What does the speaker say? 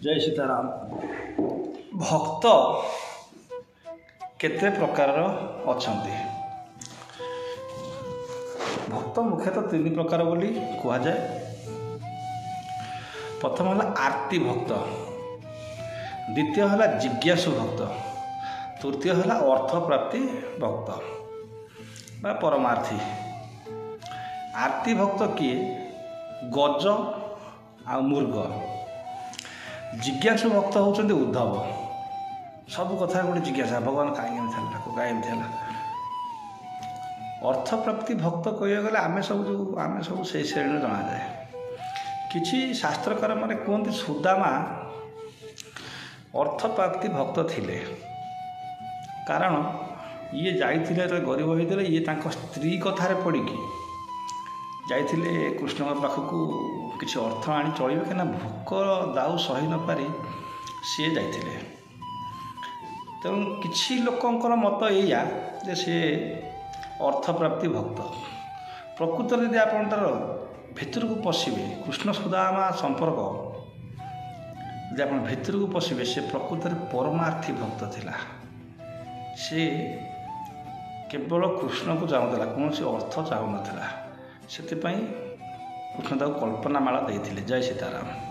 जय सीताराम। भक्त केते प्रकार अछंती। भक्त मुख्यतः तीन प्रकार बोली कहा जाए। प्रथम है आरती भक्त, द्वितीय है जिज्ञासु भक्त, तृतीय है अर्थ प्राप्ति भक्त बा परमार्थी। आरती भक्त किए गज आ मृग। जिज्ञासु भक्त होउछन्ति उद्धव। सब कथा गोटे जिज्ञासा, भगवान कहीं अर्थ प्राप्ति भक्त कह गले आम सब से श्रेणी जना जाए। किछि शास्त्रकार माने कहते सुदामा अर्थ प्राप्ति भक्त थिले, कारण ये जाइथिले गरीब होइथिले, ये तांको स्त्री कथार पड़िकी जाइथिले कृष्ण पाखक किसी अर्थ आनी चलिए कि भोक दाऊ सही न पारि सी जाइथिले। तेणु किछि लोकंकर मत एया जे से अर्थ प्राप्ति भक्त। प्रकृत यदि आपण तार भितर को पशिबे कृष्ण सुदामा संपर्क यदि आप भितर को पशिबे, से प्रकृत परमार्थी भक्त थिला। से केवल कृष्ण को चाहूला, कौन सी अर्थ चाहून। से कृष्ण ताको कल्पना माला देइथिले। जय सीताराम।